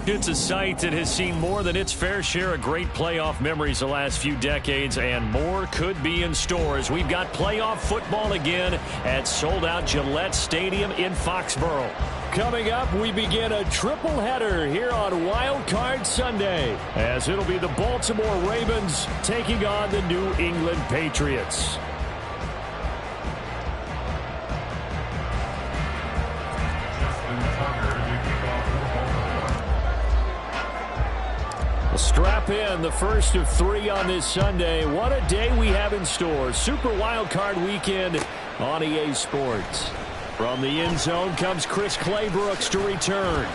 It's a site that has seen more than its fair share of great playoff memories the last few decades, and more could be in store as we've got playoff football again at sold-out Gillette Stadium in Foxborough. Coming up, we begin a triple header here on Wild Card Sunday, as it'll be the Baltimore Ravens taking on the New England Patriots. Strap in, the first of three on this Sunday. What a day we have in store. Super Wild Card Weekend on EA Sports. From the end zone comes Chris Claybrooks to return.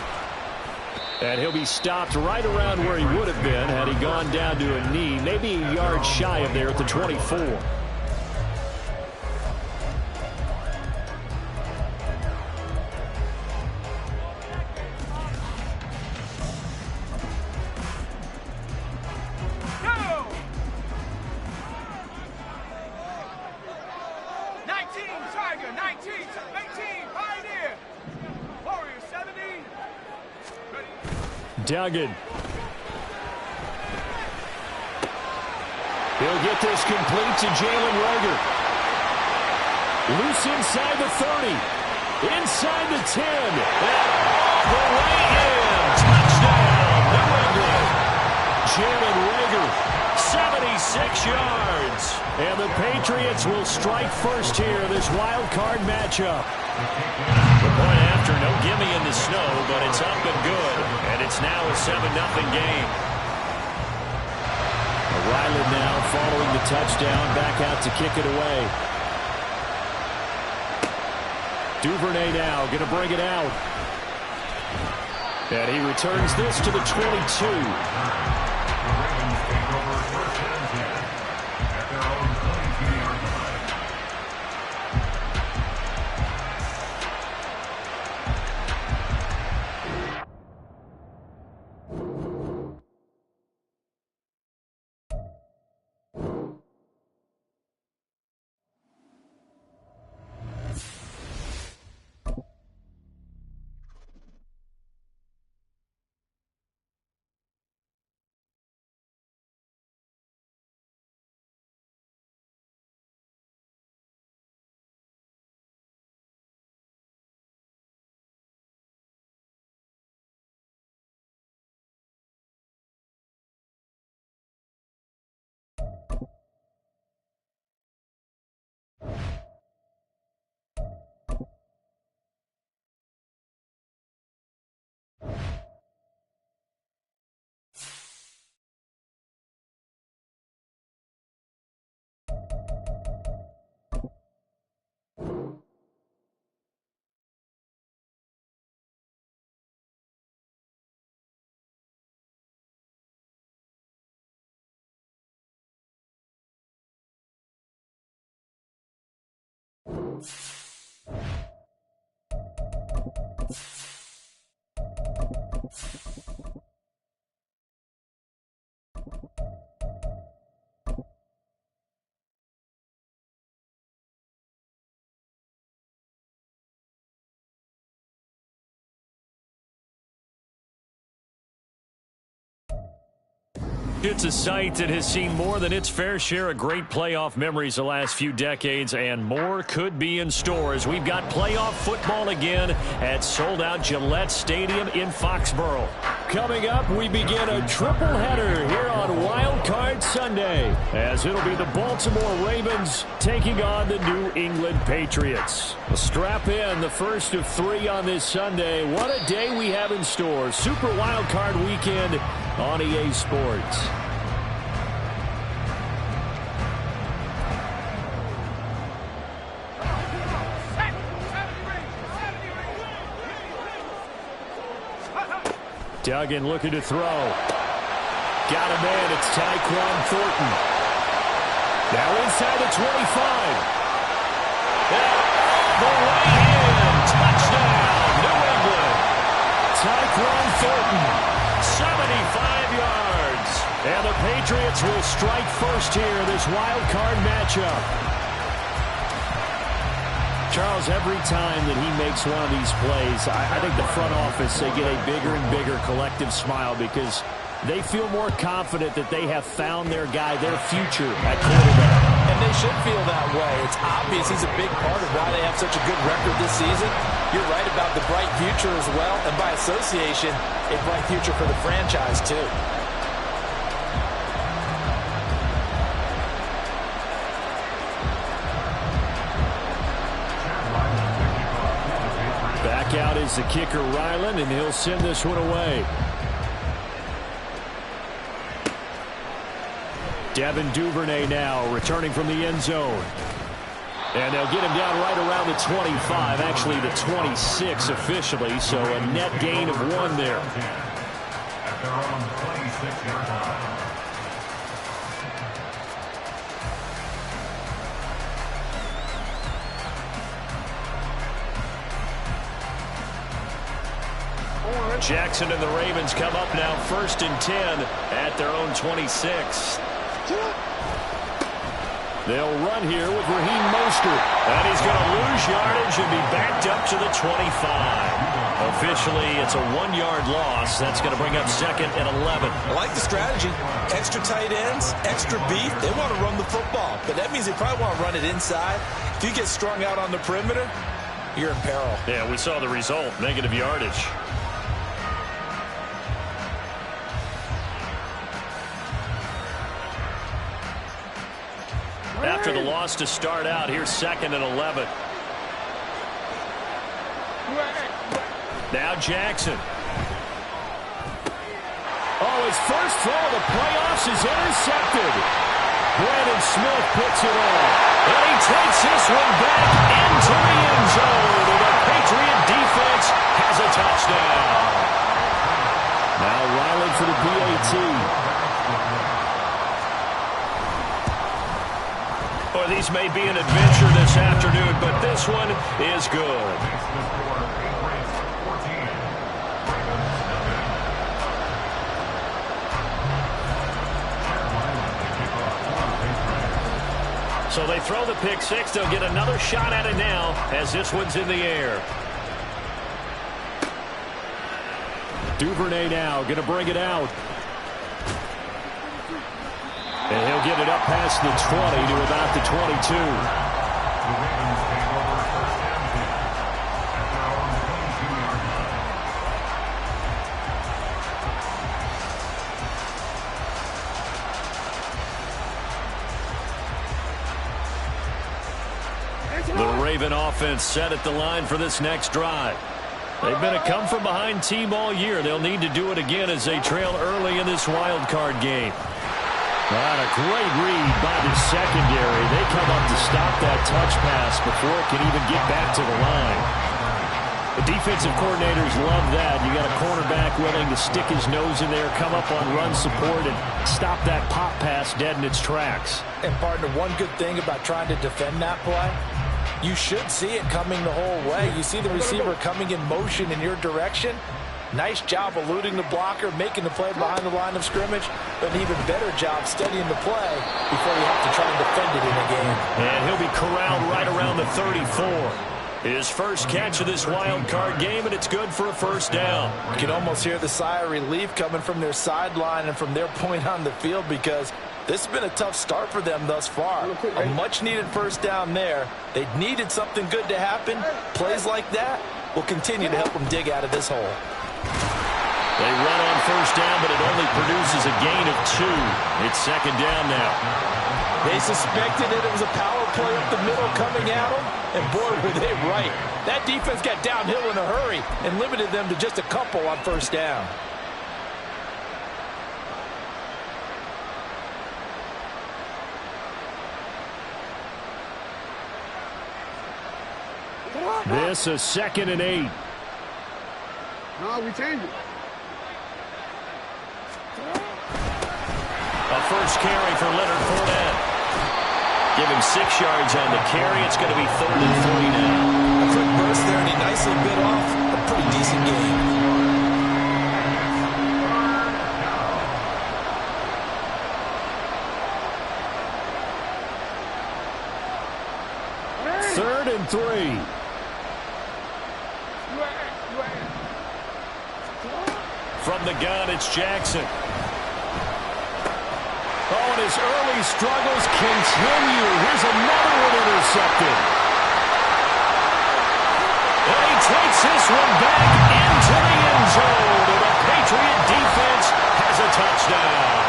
And he'll be stopped right around where he would have been had he gone down to a knee, maybe a yard shy of there at the 24. Duggan. He'll get this complete to Jalen Reagor. Loose inside the 30. Inside the 10. And the way in. Touchdown, New England. Jalen Reagor, 76 yards. And the Patriots will strike first here, this wild card matchup. The point after, no gimme in the snow, but it's up and good. And it's now a 7-0 game. Riley now following the touchdown, back out to kick it away. Duvernay now going to bring it out. And he returns this to the 22. It's a site that has seen more than its fair share of great playoff memories the last few decades, and more could be in store as we've got playoff football again at sold-out Gillette Stadium in Foxborough. Coming up, we begin a triple-header here on Wild Card Sunday, as it'll be the Baltimore Ravens taking on the New England Patriots. Strap in, the first of 3 on this Sunday. What a day we have in store. Super Wild Card Weekend on EA Sports. Duggan looking to throw. Got a man. It's Tyquan Thornton. Now inside the 25. The way in. Touchdown, New England. Tyquan Thornton, 75 yards. And the Patriots will strike first here, this wild card matchup. Charles, every time that he makes one of these plays, I think the front office, they get a bigger and bigger collective smile because they feel more confident that they have found their guy, their future at quarterback. And they should feel that way. It's obvious he's a big part of why they have such a good record this season. You're right about the bright future as well, and by association, a bright future for the franchise too. Back out is the kicker, Ryland, and he'll send this one away. Devin Duvernay now returning from the end zone. And they'll get him down right around the 25, actually the 26 officially, so a net gain of 1 there. At their own 26-yard line. Jackson and the Ravens come up now 1st and 10 at their own 26. They'll run here with Raheem Mostert. And he's going to lose yardage and be backed up to the 25. Officially, it's a 1-yard loss. That's going to bring up 2nd and 11. I like the strategy. Extra tight ends, extra beef. They want to run the football, but that means they probably want to run it inside. If you get strung out on the perimeter, you're in peril. Yeah, we saw the result, negative yardage. After the loss to start out, here's 2nd and 11. Now Jackson. Oh, his first throw of the playoffs is intercepted. Brandon Smith puts it on. And he takes this one back into the end zone. And the Patriot defense has a touchdown. Now Ryland for the PAT. Or these may be an adventure this afternoon, but this one is good. So they throw the pick 6. They'll get another shot at it now as this one's in the air. Duvernay now going to bring it out. And he'll get it up past the 20 to about the 22. The Raven offense set at the line for this next drive. They've been a come-from-behind team all year. They'll need to do it again as they trail early in this wild card game. A great read by the secondary. They come up to stop that touch pass before it can even get back to the line. The defensive coordinators love that. You got a cornerback willing to stick his nose in there, come up on run support, and stop that pop pass dead in its tracks. And partner, one good thing about trying to defend that play, you should see it coming the whole way. You see the receiver coming in motion in your direction. Nice job eluding the blocker, making the play behind the line of scrimmage, but an even better job steadying the play before you have to try and defend it in a game. And he'll be corralled right around the 34. His first catch of this wild card game, and it's good for a first down. You can almost hear the sigh of relief coming from their sideline and from their point on the field, because this has been a tough start for them thus far. A much-needed first down there. They needed something good to happen. Plays like that will continue to help them dig out of this hole. They run on first down, but it only produces a gain of 2. It's second down now. They suspected that it was a power play up the middle coming at them, and boy, were they right. That defense got downhill in a hurry and limited them to just a couple on first down. This is 2nd and 8. No, we change it. A first carry for Leonard Fournette. Give him 6 yards on the carry. It's going to be 3rd and 3 now. A quick burst there, and he nicely bit off a pretty decent game. Third and 3. From the gun, it's Jackson. Oh, and his early struggles continue. Here's another one intercepted. And he takes this one back into the end zone. And the Patriot defense has a touchdown.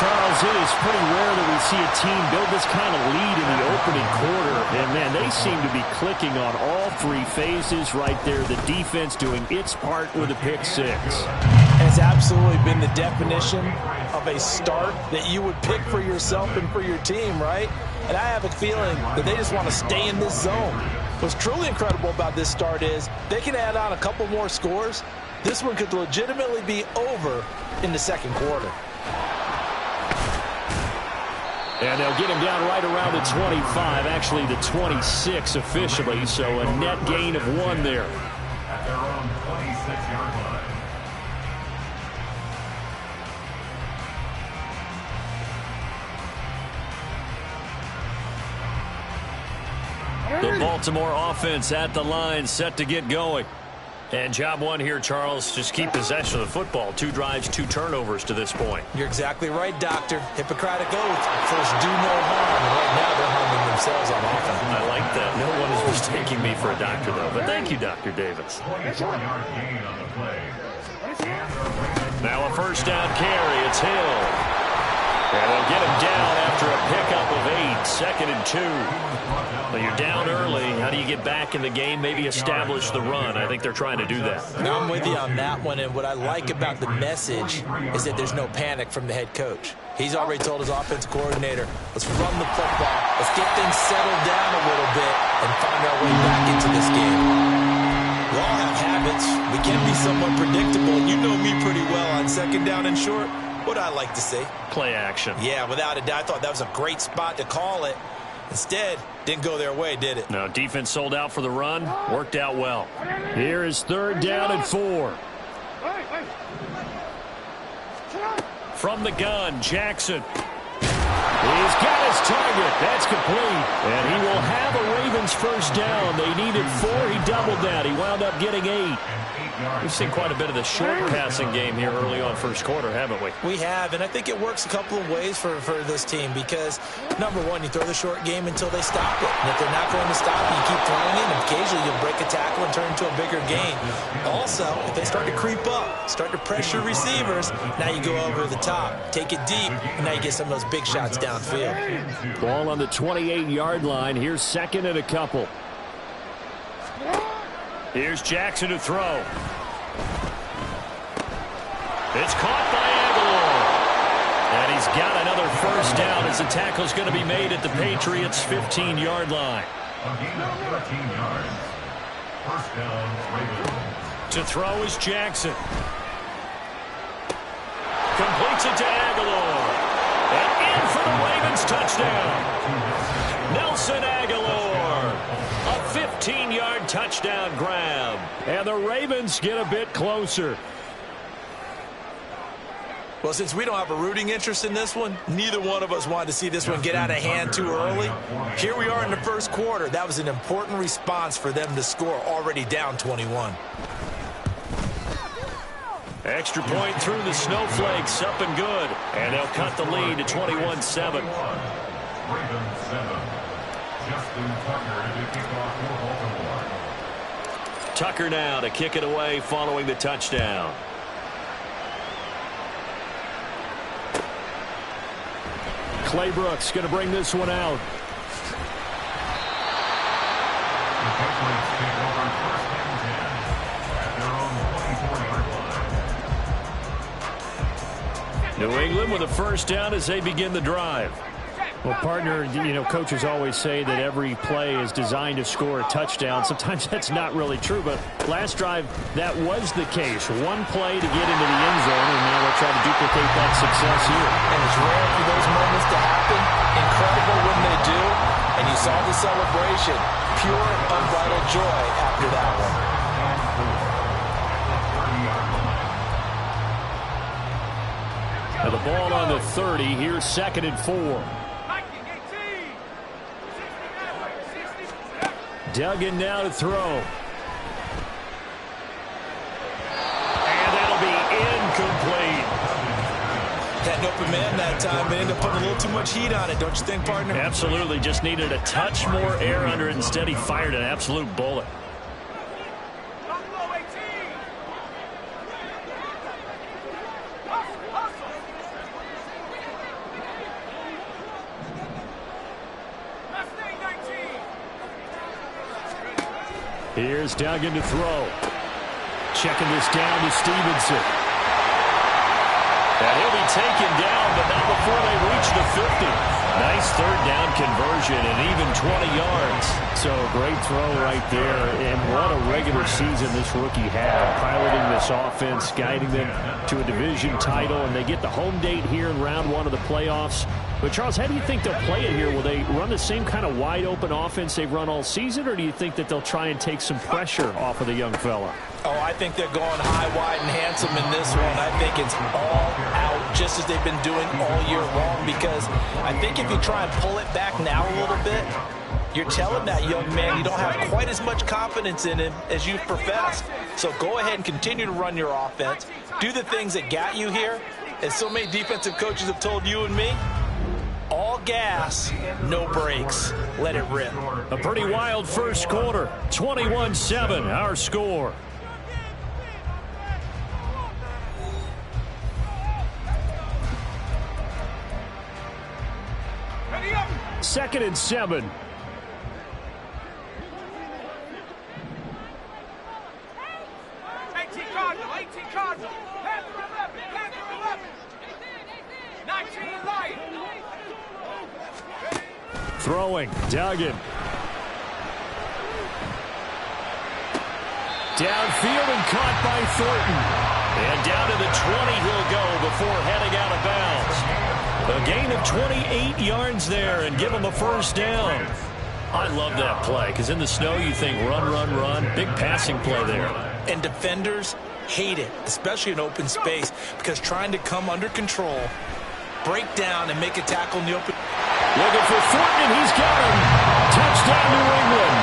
Charles, it is pretty rare that we see a team build this kind of lead in the opening quarter. And, man, they seem to be clicking on all 3 phases right there. The defense doing its part with a pick 6. Has absolutely been the definition of a start that you would pick for yourself and for your team, right? And I have a feeling that they just want to stay in this zone. What's truly incredible about this start is they can add on a couple more scores. This one could legitimately be over in the second quarter. And they'll get him down right around the 25, actually the 26 officially, so a net gain of 1 there. At their own 26-yard line. The Baltimore offense at the line, set to get going. And job 1 here, Charles, just keep possession of the football. 2 drives, 2 turnovers to this point. You're exactly right, Doctor. Hippocratic oath. First, do no harm. And right now, they're harming themselves on offense. I like that. No one is mistaking me for a doctor, though. But thank you, Dr. Davis. 24-yard gain on the play. Now a first down carry. It's Hill. And they'll get him down after a pickup of 8. 2nd and 2. Well, you're down early. How do you get back in the game? Maybe establish the run. I think they're trying to do that. Now, I'm with you on that one, and what I like about the message is that there's no panic from the head coach. He's already told his offensive coordinator, let's run the football. Let's get things settled down a little bit and find our way back into this game. We all have habits. We can be somewhat predictable, and you know me pretty well on second down and short. What I like to see? Play action. Yeah, without a doubt. I thought that was a great spot to call it. Instead, didn't go their way, did it? No, defense sold out for the run. Worked out well. Here is 3rd down and 4. From the gun, Jackson. He's got his target. That's complete. And he will have a Ravens first down. They needed 4. He doubled that. He wound up getting 8. We've seen quite a bit of the short passing game here early on first quarter, haven't we? We have, and I think it works a couple of ways for this team because, number one, you throw the short game until they stop it. And if they're not going to stop it, you keep throwing it, and occasionally you'll break a tackle and turn into a bigger gain. Also, if they start to creep up, start to pressure receivers, now you go over the top, take it deep, and now you get some of those big shots downfield. Ball on the 28-yard line. Here's 2nd and a couple. Here's Jackson to throw. It's caught by Aguilar. And he's got another first down as the tackle's going to be made at the Patriots' 15-yard line. A gain of 13 yards. First down, Ravens. To throw is Jackson. Completes it to Aguilar. And in for the Ravens touchdown. Nelson Aguilar. A 15-yard touchdown grab. And the Ravens get a bit closer. Well, since we don't have a rooting interest in this one, neither one of us wanted to see this one get out of hand too early. Here we are in the first quarter. That was an important response for them to score, already down 21. Extra point through the snowflakes, up and good. And they'll cut the lead to 21-7. Ravens 7. Justin Tucker to kick off for Baltimore. Tucker now to kick it away following the touchdown. Clay Brooks going to bring this one out. The Patriots take over first and 10 at their own 24-yard line. New England with a first down as they begin the drive. Well, partner, you know, coaches always say that every play is designed to score a touchdown. Sometimes that's not really true, but last drive, that was the case. One play to get into the end zone, and now they'll try to duplicate that success here. And it's rare for those moments to happen. Incredible when they do. And you saw the celebration. Pure, unbridled joy after that one. Now the ball on the 30. Here's 2nd and 4. Duggan now to throw. And that'll be incomplete. Had an open man that time, but ended up putting a little too much heat on it, don't you think, partner? Absolutely. Just needed a touch more air under it. Instead, he fired an absolute bullet. Here's Duggan to throw. Checking this down to Stevenson. And he'll be taken down, but not before they reach the 50. Nice third down conversion and even 20 yards. So a great throw right there. And what a regular season this rookie had. Piloting this offense, guiding them to a division title, and they get the home date here in round 1 of the playoffs. But, Charles, how do you think they'll play it here? Will they run the same kind of wide-open offense they've run all season, or do you think that they'll try and take some pressure off of the young fella? Oh, I think they're going high, wide, and handsome in this one. I think it's all out, just as they've been doing all year long, because I think if you try and pull it back now a little bit, you're telling that young man you don't have quite as much confidence in him as you've professed. So go ahead and continue to run your offense. Do the things that got you here. As so many defensive coaches have told you and me, all gas, no brakes. Let it rip. A pretty wild first quarter. 21-7, our score. Second and 7. Throwing, Duggan. Downfield and caught by Thornton. And down to the 20 he'll go before heading out of bounds. A gain of 28 yards there and give him a first down. I love that play because in the snow you think run, run, run. Big passing play there. And defenders hate it, especially in open space, because trying to come under control, break down, and make a tackle in the open. Looking for Thornton, and he's got him. Touchdown, New England.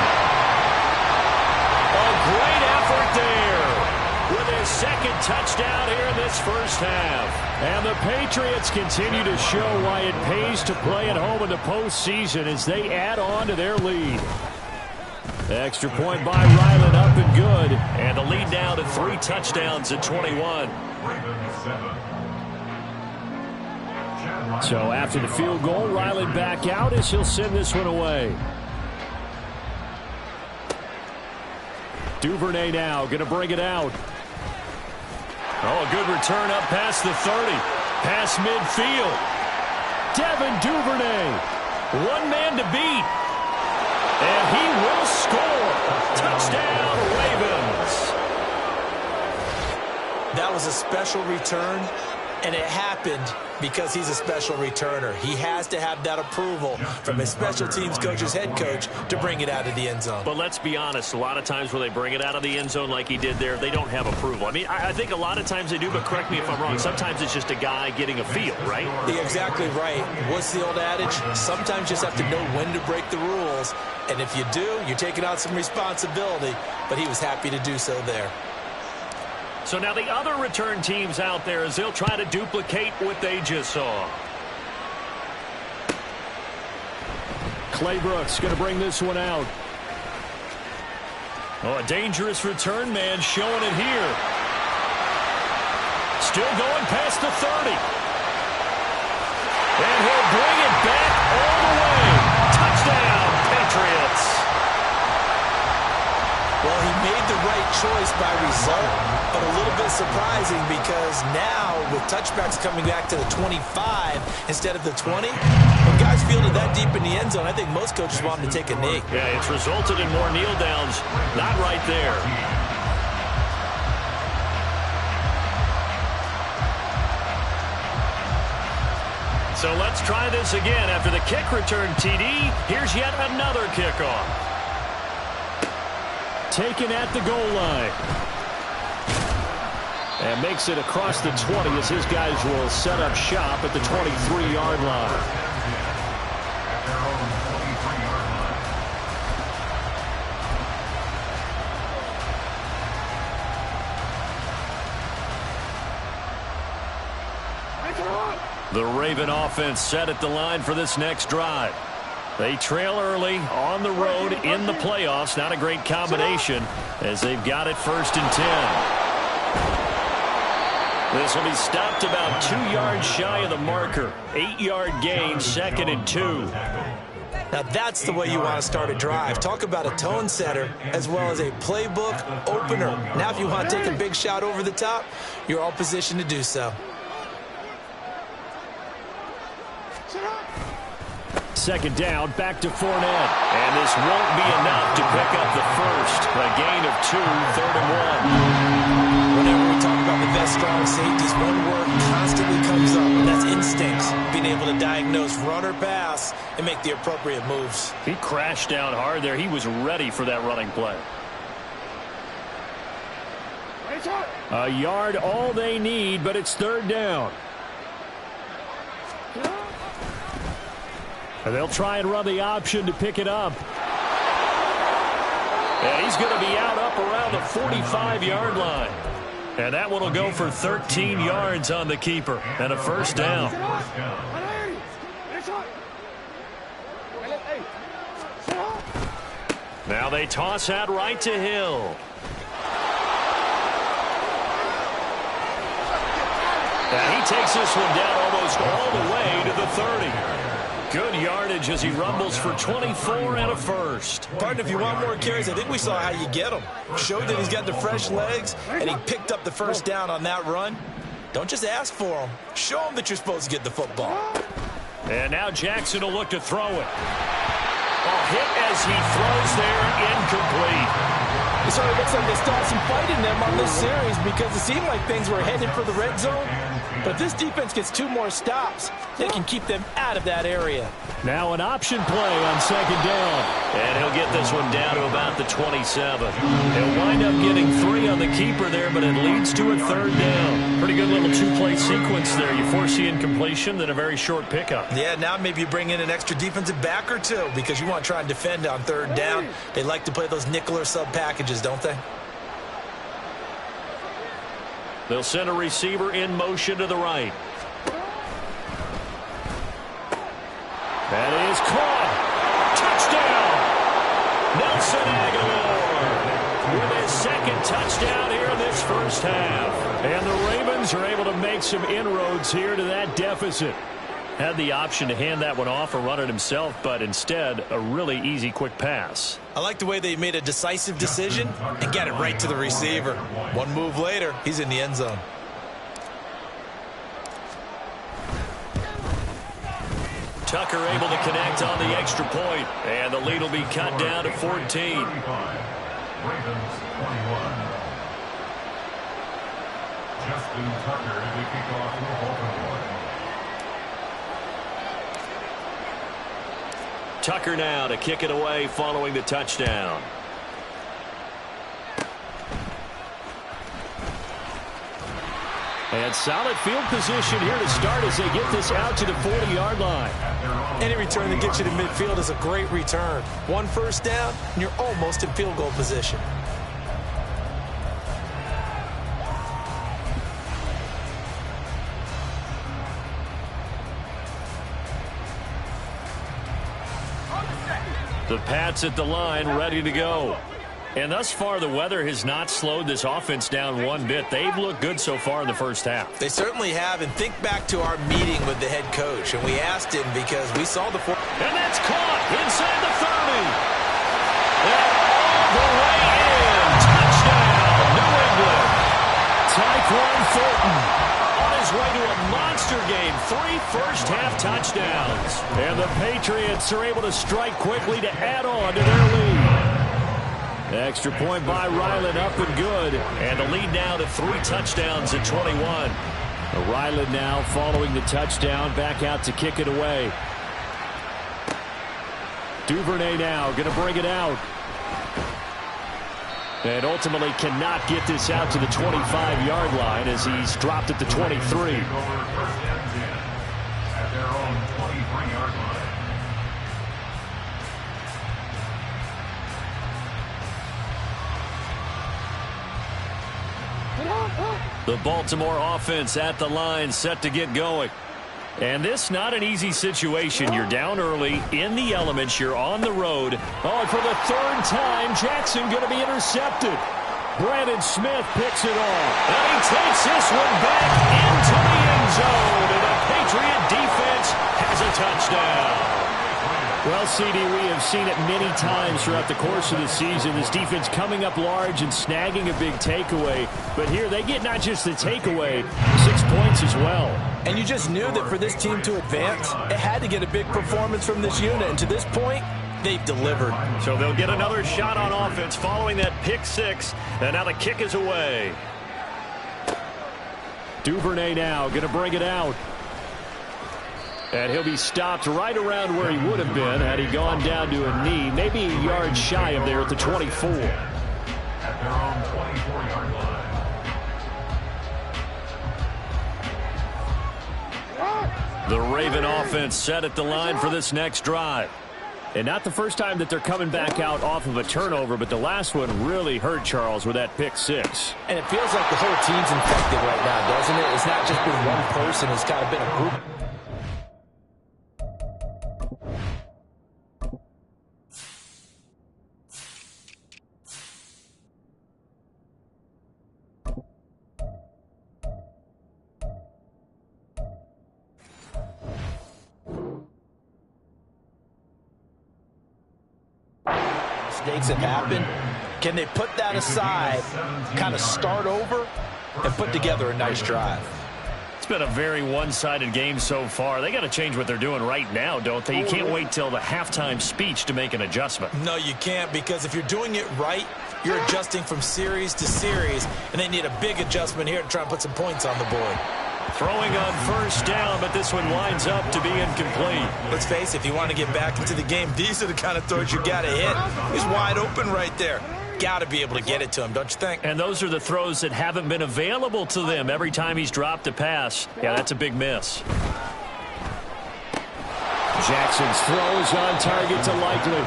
A great effort there with his second touchdown here in this first half. And the Patriots continue to show why it pays to play at home in the postseason as they add on to their lead. Extra point by Ryland, up and good. And the lead now to 3 touchdowns at 21. So after the field goal, Ryland back out as he'll send this one away. Duvernay now going to bring it out. Oh, a good return up past the 30. Past midfield. Devin Duvernay. One man to beat. And he will score. Touchdown, Ravens. That was a special return. And it happened because he's a special returner. He has to have that approval from his special teams coach's head coach to bring it out of the end zone. But let's be honest, a lot of times when they bring it out of the end zone like he did there, they don't have approval. I mean, I think a lot of times they do, but correct me if I'm wrong. Sometimes it's just a guy getting a feel, right? You're exactly right. What's the old adage? Sometimes you just have to know when to break the rules. And if you do, you're taking on some responsibility. But he was happy to do so there. So now the other return teams out there as they'll try to duplicate what they just saw. Clay Brooks going to bring this one out. Oh, a dangerous return man showing it here. Still going past the 30. And he'll bring it back all the way. Touchdown, Patriots. Well, he made the right choice by result, but a little bit surprising because now with touchbacks coming back to the 25 instead of the 20, when guys fielded that deep in the end zone, I think most coaches want him to take a knee. Yeah, it's resulted in more kneel downs. Not right there. So let's try this again. After the kick return TD, here's yet another kickoff. Taken at the goal line. And makes it across the 20 as his guys will set up shop at the 23-yard line. The Raven offense set at the line for this next drive. They trail early on the road in the playoffs. Not a great combination as they've got it 1st and 10. This will be stopped about 2 yards shy of the marker. 8-yard gain, 2nd and 2. Now that's the way you want to start a drive. Talk about a tone setter as well as a playbook opener. Now if you want to take a big shot over the top, you're all positioned to do so. 2nd down, back to Fournette. And this won't be enough to pick up the first. A gain of 2, 3rd and 1. Whenever we talk about the best strong safeties, one word constantly comes up, and that's instincts. Being able to diagnose run or pass and make the appropriate moves. He crashed down hard there. He was ready for that running play. A yard all they need, but it's 3rd down. And they'll try and run the option to pick it up. And he's going to be out up around the 45-yard line. And that one will go for 13 yards on the keeper and a 1st down. Now they toss out right to Hill. And he takes this one down almost all the way to the 30. Good yardage as he rumbles for 24 and a 1st. Pardon, if you want more carries, I think we saw how you get him. Showed that he's got the fresh legs, and he picked up the 1st down on that run. Don't just ask for him. Show him that you're supposed to get the football. And now Jackson will look to throw it. Hit as he throws there, incomplete. It sort of looks like they start some fight in them on this series because it seemed like things were headed for the red zone. But if this defense gets 2 more stops, they can keep them out of that area. Now an option play on 2nd down. And he'll get this one down to about the 27. He'll wind up getting 3 on the keeper there, but it leads to a 3rd down. Pretty good little 2-play sequence there. You force the incompletion, then a very short pickup. Yeah, now maybe you bring in an extra defensive back or 2 because you want to try and defend on 3rd down. They like to play those nickel or sub packages, don't they? They'll send a receiver in motion to the right. That is caught. Touchdown! Nelson Aguilar with his 2nd Touchdown touchdown here in this 1st half. And the Ravens are able to make some inroads here to that deficit. Had the option to hand that one off or run it himself, but instead a really easy quick pass. I like the way they made a decisive decision and got it right to the receiver. One move later, he's in the end zone. Tucker able to connect on the extra point, and the lead will be cut down to 14. Ravens 21. Justin Tucker to kick off for Baltimore. Tucker now to kick it away following the touchdown. And solid field position here to start as they get this out to the 40-yard line. Any return that gets you to midfield is a great return. One first down, and you're almost in field goal position. The Pats at the line, ready to go. And thus far, the weather has not slowed this offense down one bit. They've looked good so far in the first half. They certainly have, and think back to our meeting with the head coach, and we asked him because we saw the... And that's caught inside the 30. And all the way in. Touchdown, New England. Tyquan Thornton on his way to a monster game. 3 first-half touchdowns. And the Patriots are able to strike quickly to add on to their lead. Extra point by Ryland, up and good. And the lead now to 3 touchdowns at 21. Ryland now following the touchdown, back out to kick it away. Duvernay now going to bring it out. And ultimately cannot get this out to the 25-yard line as he's dropped at the 23. At their own 23-yard line. The Baltimore offense at the line, set to get going. And this not an easy situation. You're down early, in the elements, you're on the road. Oh, and for the 3rd time, Jackson going to be intercepted. Brandon Smith picks it off. And he takes this one back into the end zone. And the Patriot defense has a touchdown. Well, CD, we have seen it many times throughout the course of the season. This defense coming up large and snagging a big takeaway. But here they get not just the takeaway, 6 points as well. And you just knew that for this team to advance, it had to get a big performance from this unit. And to this point, they've delivered. So they'll get another shot on offense following that pick 6. And now the kick is away. Duvernay now going to bring it out. And he'll be stopped right around where he would have been had he gone down to a knee, maybe a yard shy of there at the 24. At their own 24-yard line. The Raven offense set at the line for this next drive. And not the first time that they're coming back out off of a turnover, but the last one really hurt Charles with that pick 6. And it feels like the whole team's infected right now, doesn't it? It's not just been one person. It's kind of been a group. Mistakes have happened. Can they put that aside, kind of start over, and put together a nice drive? It's been a very one-sided game so far. They got to change what they're doing right now, don't they? You can't wait till the halftime speech to make an adjustment. No, you can't, because if you're doing it right, you're adjusting from series to series, and they need a big adjustment here to try and put some points on the board. Throwing on first down, but this one winds up to be incomplete. Let's face it, if you want to get back into the game, these are the kind of throws you got to hit. He's wide open right there. Got to be able to get it to him, don't you think? And those are the throws that haven't been available to them every time he's dropped a pass. Yeah, that's a big miss. Jackson's throw is on target to Likely.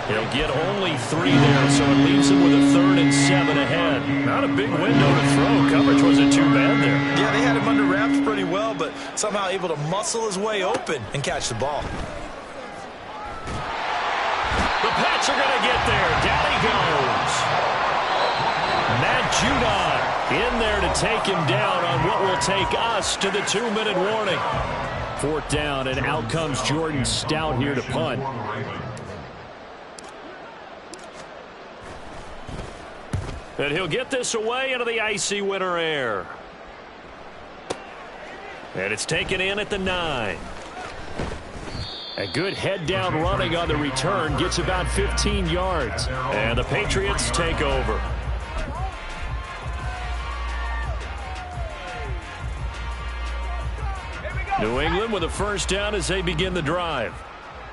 He'll get only 3 there, so it leaves him with a 3rd and 7 ahead. Not a big window to throw. Coverage wasn't too bad there. Yeah, they had him under wraps pretty well, but somehow able to muscle his way open and catch the ball. The Pats are going to get there. Down he goes. Matt Judon in there to take him down on what will take us to the 2-minute warning. 4th down, and out comes Jordan Stout here to punt. And he'll get this away into the icy winter air. And it's taken in at the 9. A good head-down running on the return. Gets about 15 yards. And the Patriots take over. New England with a first down as they begin the drive.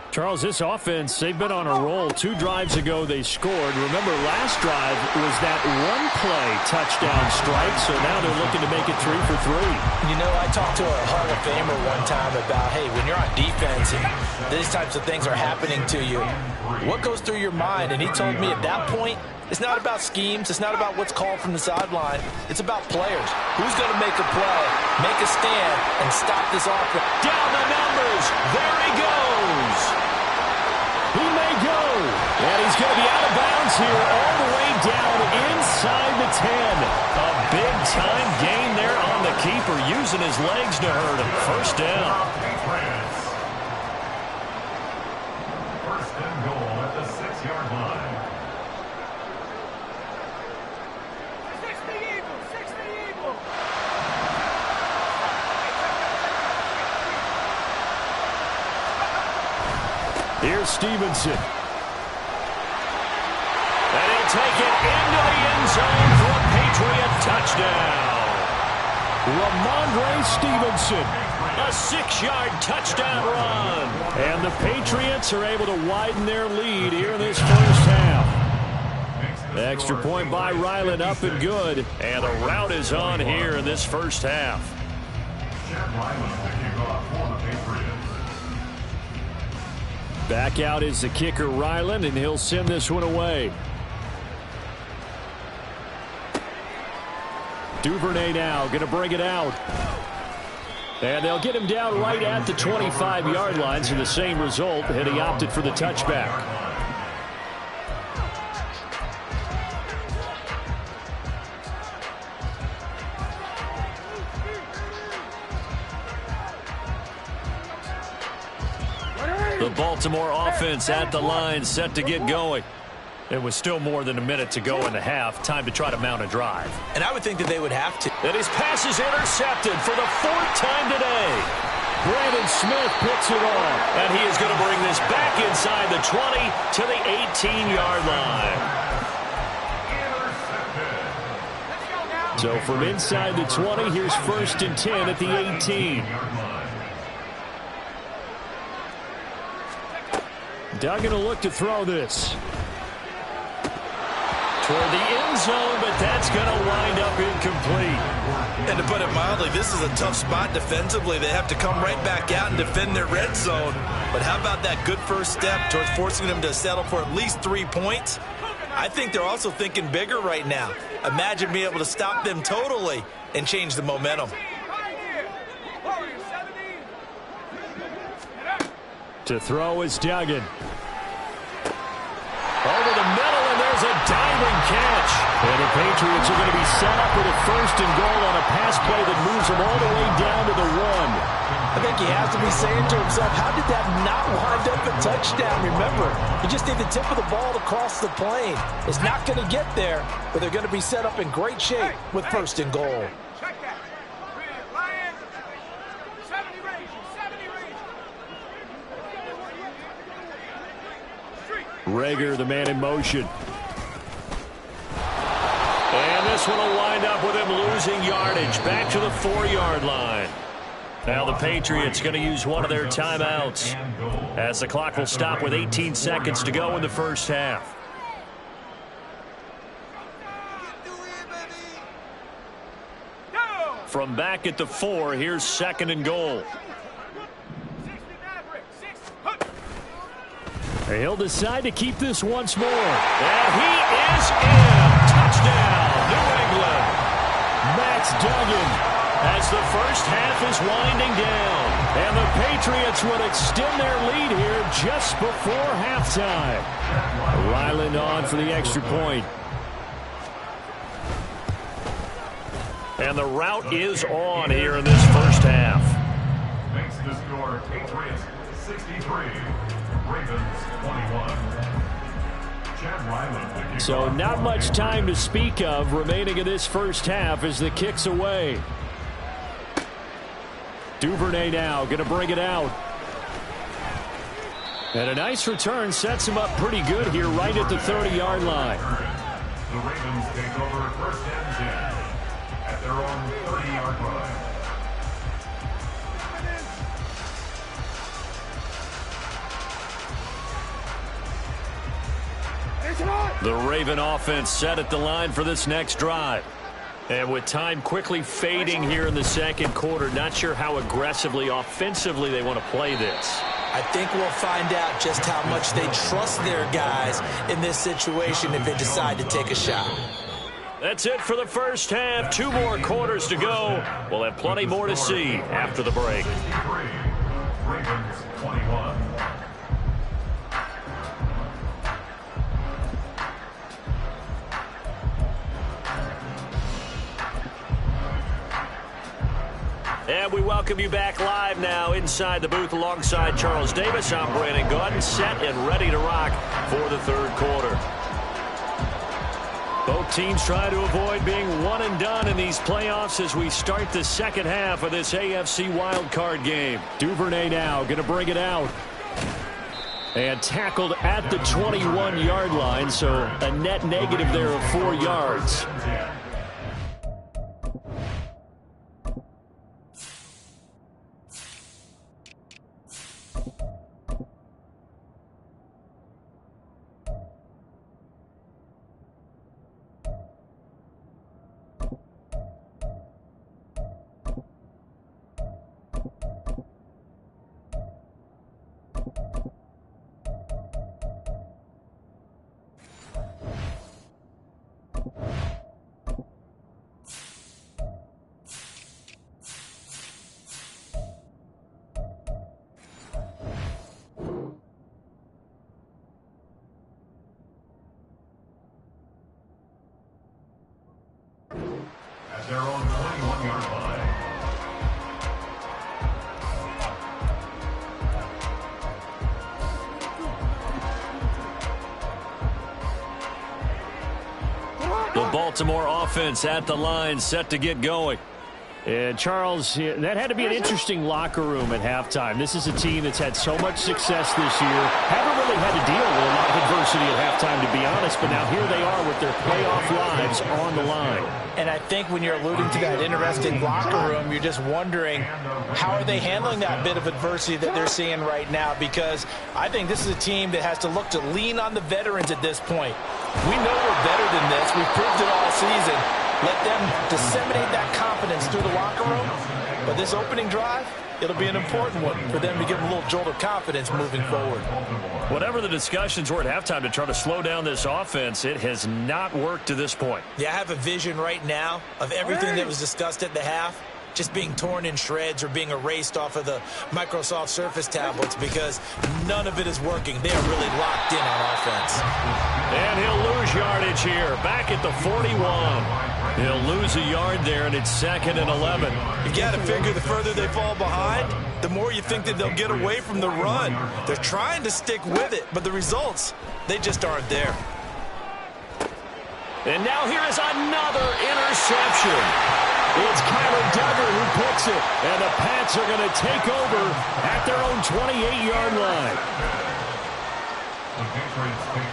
Charles, this offense, they've been on a roll. 2 drives ago they scored. Remember, last drive was that one-play touchdown strike, so now they're looking to make it 3 for 3. You know, I talked to a Hall of Famer one time about, hey, when you're on defense and these types of things are happening to you, what goes through your mind? And he told me at that point, it's not about schemes. It's not about what's called from the sideline. It's about players. Who's going to make a play, make a stand, and stop this offense? Down the numbers. There he goes. He may go. And he's going to be out of bounds here all the way down inside the 10. A big-time gain there on the keeper, using his legs to hurt him. First down. First and goal at the 6-yard line. Here's Stevenson. And he'll take it into the end zone for a Patriot touchdown. Ramondre Stevenson. A 6-yard touchdown run. And the Patriots are able to widen their lead here in this first half. Extra point by Ryland, up and good. And the route is on here in this first half. Chad Ryland picking off for the Patriots. Back out is the kicker, Ryland, and he'll send this one away. Duvernay now going to bring it out. And they'll get him down right at the 25-yard line, so the same result, and he opted for the touchback. The Baltimore offense at the line, set to get going. It was still more than a minute to go in the half. Time to try to mount a drive. And I would think that they would have to. And his pass is intercepted for the 4th time today. Brandon Smith picks it off. And he is going to bring this back inside the 20 to the 18-yard line. So from inside the 20, here's 1st and 10 at the 18. Duggan will look to throw this. Toward the end zone, but that's going to wind up incomplete. And to put it mildly, this is a tough spot defensively. They have to come right back out and defend their red zone. But how about that good first step towards forcing them to settle for at least 3 points? I think they're also thinking bigger right now. Imagine being able to stop them totally and change the momentum. To throw is Duggan. Over the middle, and there's a diving catch. And the Patriots are going to be set up with a 1st and goal on a pass play that moves them all the way down to the 1. I think he has to be saying to himself, how did that not wind up a touchdown? Remember, you just need the tip of the ball to cross the plane. It's not going to get there, but they're going to be set up in great shape with 1st and goal. Rager, the man in motion. And this one will wind up with him losing yardage. Back to the 4-yard line. Now the Patriots going to use one of their timeouts as the clock will stop with 18 seconds to go in the first half. From back at the 4, here's 2nd and goal. He'll decide to keep this once more. And he is in. Touchdown, New England. Max Duggan. As the first half is winding down. And the Patriots would extend their lead here just before halftime. Ryland on for the extra point. And the route is on here in this first half. Makes the score Patriots 63, Ravens 21. Chad Ryland. So not much time to speak of remaining in this first half as the kick's away. Duvernay now going to bring it out. And a nice return sets him up pretty good here right at the 30-yard line. The Ravens take over 1st and 10 at their own 30-yard line. The Raven offense set at the line for this next drive. And with time quickly fading here in the second quarter, not sure how aggressively, offensively they want to play this. I think we'll find out just how much they trust their guys in this situation if they decide to take a shot. That's it for the first half. 2 more quarters to go. We'll have plenty more to see after the break. Ravens 21. And we welcome you back live now inside the booth alongside Charles Davis. I'm Brandon Gordon, set and ready to rock for the third quarter. Both teams try to avoid being one and done in these playoffs as we start the second half of this AFC wildcard game. Duvernay now going to bring it out. And tackled at the 21-yard line, so a net negative there of 4 yards. At their own 21-yard line. The Baltimore offense at the line, set to get going. And Charles, that had to be an interesting locker room at halftime. This is a team that's had so much success this year. Haven't really had to deal with a lot of adversity at halftime, to be honest. But now here they are with their playoff lives on the line. And I think when you're alluding to that interesting locker room, you're just wondering how are they handling that bit of adversity that they're seeing right now, because I think this is a team that has to look to lean on the veterans at this point. We know we're better than this. We've proved it all season. Let them disseminate that confidence through the locker room. But this opening drive, it'll be an important one for them to give them a little jolt of confidence moving forward. Whatever the discussions were at halftime to try to slow down this offense, it has not worked to this point. Yeah, I have a vision right now of everything that was discussed at the half just being torn in shreds or being erased off of the Microsoft Surface tablets, because none of it is working. They are really locked in on offense. And he'll lose yardage here, back at the 41. He'll lose a yard there, and it's 2nd and 11. You got to figure the further they fall behind, the more you think that they'll get away from the run. They're trying to stick with it, but the results, they just aren't there. And now here is another interception. It's Kyler Duggar who picks it, and the Pats are going to take over at their own 28-yard line.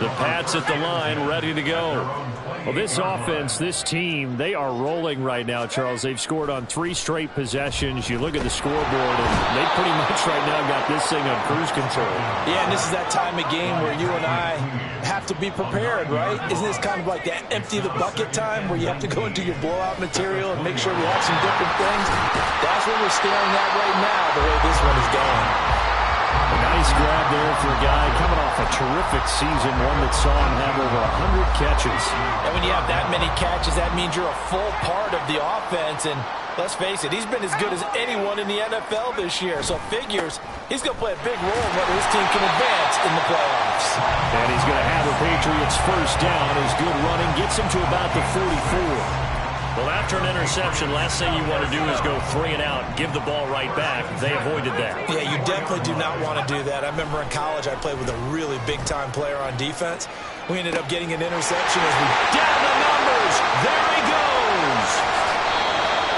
The Pats at the line, ready to go. Well, this offense, this team, they are rolling right now, Charles. They've scored on 3 straight possessions. You look at the scoreboard, and they pretty much right now got this thing on cruise control. Yeah, and this is that time of game where you and I have to be prepared, right? Isn't this kind of like that empty the bucket time where you have to go into your blowout material and make sure we have some different things? That's what we're staring at right now, the way this one is going. A nice grab there for a guy coming off a terrific season, one that saw him have over 100 catches. And when you have that many catches, that means you're a full part of the offense. And let's face it, he's been as good as anyone in the NFL this year. So figures he's going to play a big role in whether his team can advance in the playoffs. And he's going to have the Patriots first down. His good running gets him to about the 44. Well, after an interception, last thing you want to do is go 3 and out, give the ball right back. They avoided that. Yeah, you definitely do not want to do that. I remember in college I played with a really big-time player on defense. We ended up getting an interception as we... Down the numbers! There he goes!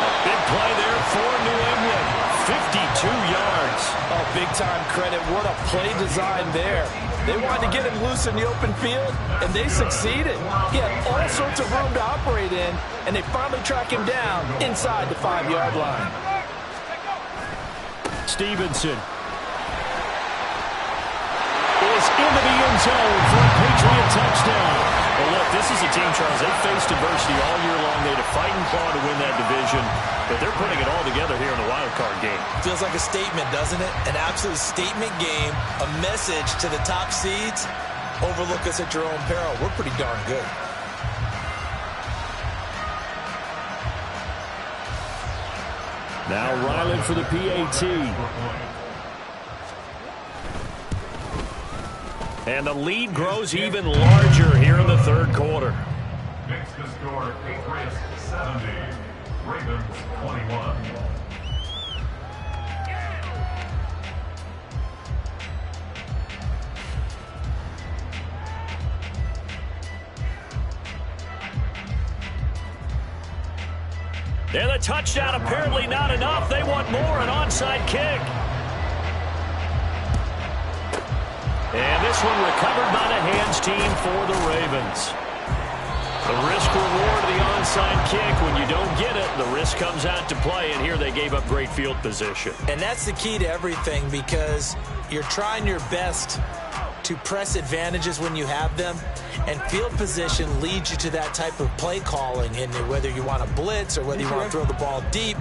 A big play there for New England. 52 yards. Oh, big-time credit. What a play design there. They wanted to get him loose in the open field, and they succeeded. He had all sorts of room to operate in, and they finally track him down inside the 5-yard line. Stevenson is into the end zone for a Patriot touchdown. Well, look, this is a team, Charles. They've faced adversity all year long. They had to fight and claw to win that division, but they're putting it all together here in the wild card game. Feels like a statement, doesn't it? An absolute statement game, a message to the top seeds. Overlook us at your own peril. We're pretty darn good. Now Ryland for the PAT. And the lead grows even larger here in the third quarter. Makes the score Patriots 70, Ravens 21. And the touchdown apparently not enough. They want more, an onside kick. And this one recovered by the hands team for the Ravens. The risk reward of the onside kick. When you don't get it, the risk comes out to play, and here they gave up great field position. And that's the key to everything, because you're trying your best to press advantages when you have them, and field position leads you to that type of play calling, and whether you want to blitz or whether you want to throw the ball deep,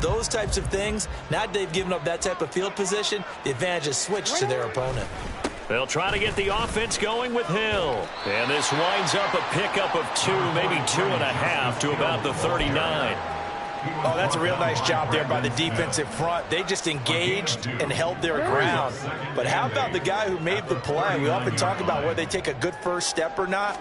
those types of things. Now that they've given up that type of field position, the advantage is switched to their opponent. They'll try to get the offense going with Hill. And this winds up a pickup of 2, maybe 2.5 to about the 39. Oh, that's a real nice job there by the defensive front. They just engaged and held their ground. But how about the guy who made the play? We often talk about whether they take a good first step or not.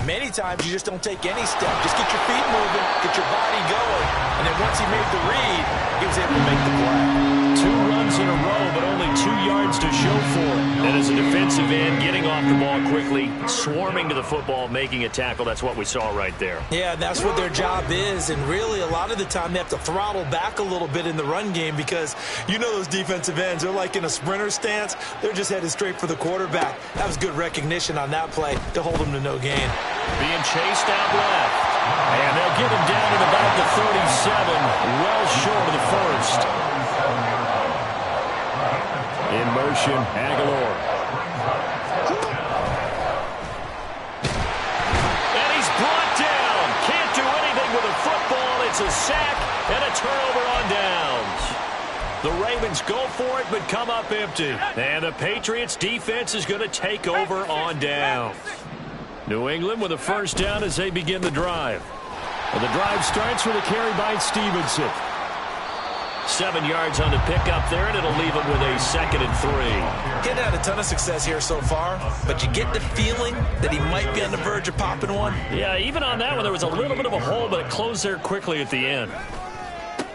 Many times you just don't take any step. Just get your feet moving, get your body going, and then once he made the read, he was able to make the play. 2 runs in a row, but only 2 yards to show for it. And as a defensive end, getting off the ball quickly, swarming to the football, making a tackle, that's what we saw right there. Yeah, that's what their job is, and really a lot of the time they have to throttle back a little bit in the run game, because you know those defensive ends, they're like in a sprinter stance. They're just headed straight for the quarterback. That was good recognition on that play to hold him to no gain. Being chased out left. And they'll get him down at about the 37, well short of the first. In motion, Aguilar. And he's brought down. Can't do anything with a football. It's a sack and a turnover on downs. The Ravens go for it, but come up empty. And the Patriots defense is going to take over on downs. New England with a first down as they begin the drive. And the drive starts with a carry by Stevenson. 7 yards on the pickup there, and it'll leave him with a 2nd and 3. Getting had a ton of success here so far, but you get the feeling that he might be on the verge of popping one. Yeah, even on that one, there was a little bit of a hole, but it closed there quickly at the end.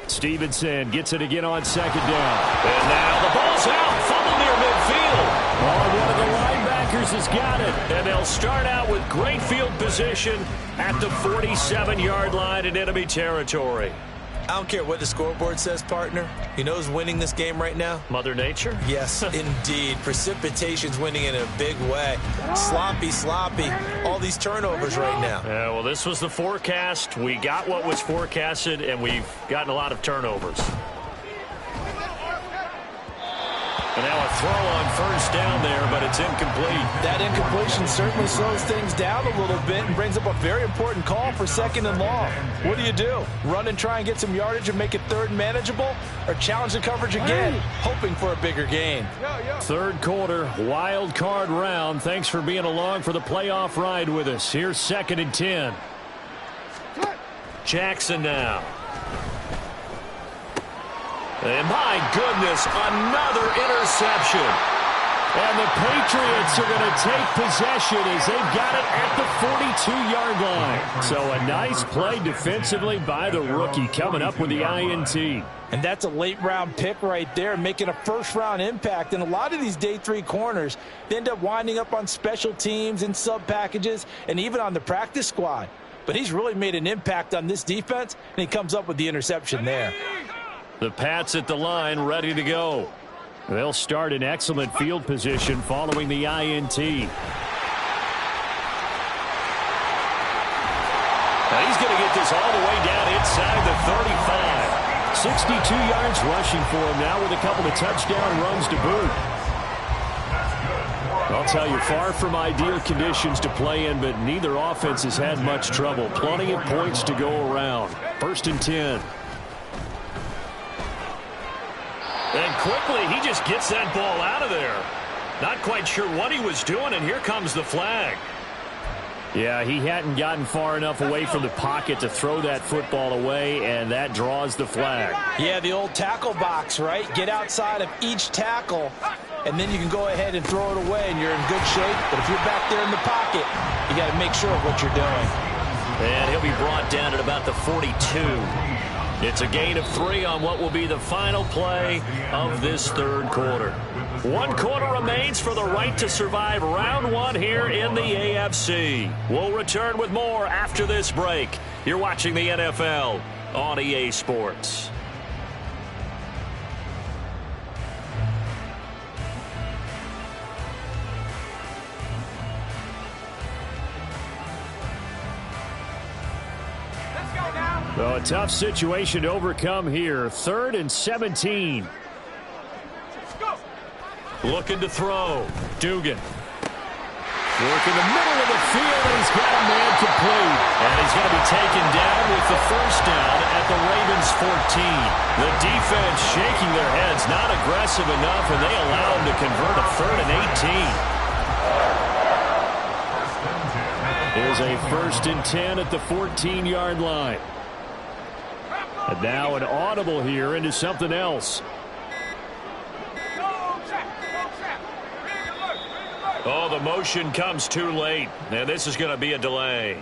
Stevenson gets it again on 2nd down. And now the ball's out, fumble near midfield. Oh, one of the linebackers has got it. And they'll start out with great field position at the 47-yard line in enemy territory. I don't care what the scoreboard says, partner. You know who's winning this game right now? Mother Nature? Yes, indeed. Precipitation's winning in a big way. Sloppy. All these turnovers right now. Yeah, well, this was the forecast. We got what was forecasted, and we've gotten a lot of turnovers. And now a throw on first down there, but it's incomplete. That incompletion certainly slows things down a little bit and brings up a very important call for 2nd and long. What do? Run and try and get some yardage and make it 3rd and manageable, or challenge the coverage again, hoping for a bigger gain? Third quarter, wild card round. Thanks for being along for the playoff ride with us. Here's 2nd and 10. Jackson now. And my goodness, another interception. And the Patriots are going to take possession as they've got it at the 42-yard line. So a nice play defensively by the rookie, coming up with the INT. And that's a late-round pick right there, making a first-round impact. And a lot of these day 3 corners, they end up winding up on special teams and sub-packages and even on the practice squad. But he's really made an impact on this defense, and he comes up with the interception there. The Pats at the line, ready to go. They'll start in excellent field position following the INT. Now he's going to get this all the way down inside the 35. 62 yards rushing for him now with a couple of touchdown runs to boot. I'll tell you, far from ideal conditions to play in, but neither offense has had much trouble. Plenty of points to go around. 1st and 10. And quickly, he just gets that ball out of there. Not quite sure what he was doing, and here comes the flag. Yeah, he hadn't gotten far enough away from the pocket to throw that football away, and that draws the flag. Yeah, the old tackle box, right? Get outside of each tackle, and then you can go ahead and throw it away, and you're in good shape. But if you're back there in the pocket, you got to make sure of what you're doing. And he'll be brought down at about the 42. It's a gain of 3 on what will be the final play of this 3rd quarter. 1 quarter remains for the right to survive round 1 here in the AFC. We'll return with more after this break. You're watching the NFL on EA Sports. Well, a tough situation to overcome here. 3rd and 17. Looking to throw. Dugan. Work in the middle of the field, and he's got a man complete. And he's going to be taken down with the 1st down at the Ravens 14. The defense shaking their heads, not aggressive enough, and they allow him to convert a 3rd and 18. Here's a 1st and 10 at the 14-yard line. And now an audible here into something else. Oh, the motion comes too late. And this is going to be a delay.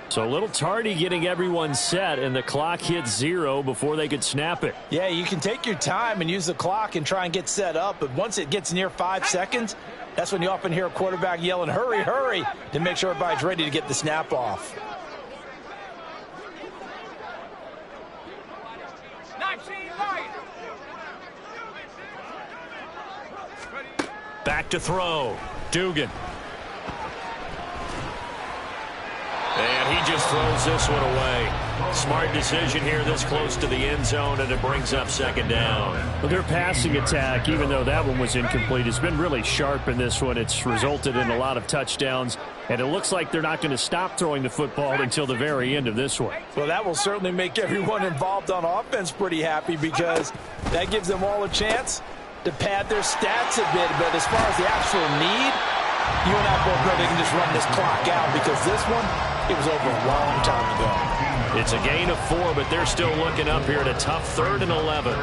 So a little tardy getting everyone set, and the clock hit 0 before they could snap it. Yeah, you can take your time and use the clock and try and get set up, but once it gets near 5 seconds, that's when you often hear a quarterback yelling, hurry, hurry, to make sure everybody's ready to get the snap off. Back to throw. Dugan. And he just throws this one away. Smart decision here this close to the end zone, and it brings up 2nd down. Well, their passing attack, even though that one was incomplete, has been really sharp in this one. It's resulted in a lot of touchdowns, and it looks like they're not going to stop throwing the football until the very end of this one. Well, that will certainly make everyone involved on offense pretty happy, because that gives them all a chance to pad their stats a bit. But as far as the actual need, you and I both know they can just run this clock out, because this one, it was over a long time ago. It's a gain of 4, but they're still looking up here at a tough 3rd and 11.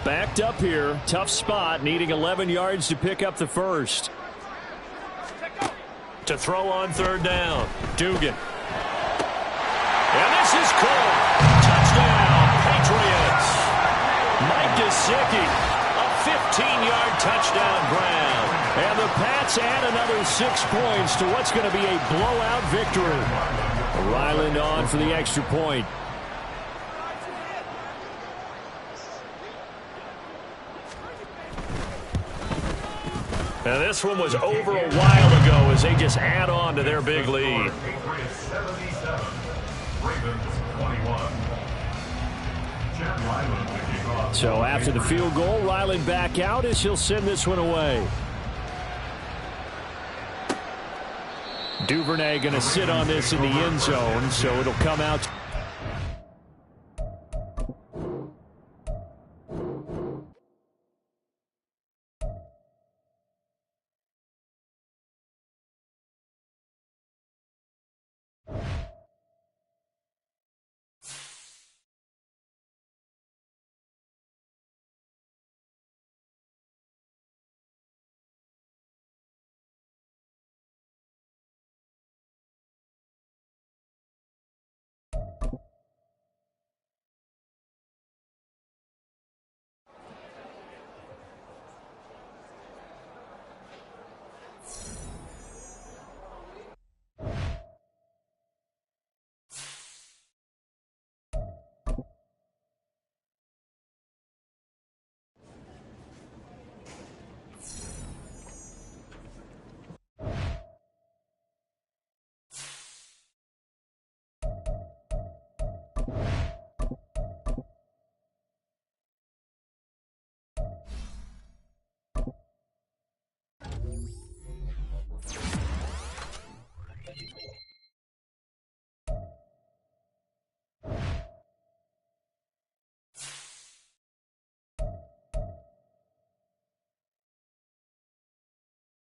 Backed up here, tough spot, needing 11 yards to pick up the 1st. To throw on 3rd down, Dugan. And this is caught. Touchdown, Patriots. Mike Gesicki, a 15-yard touchdown grab. And the Pats add another 6 points to what's going to be a blowout victory. Ryland on for the extra point. And this one was over a while ago as they just add on to their big lead. So after the field goal, Ryland back out as he'll send this one away. Duvernay going to sit on this in the end zone, so it'll come out.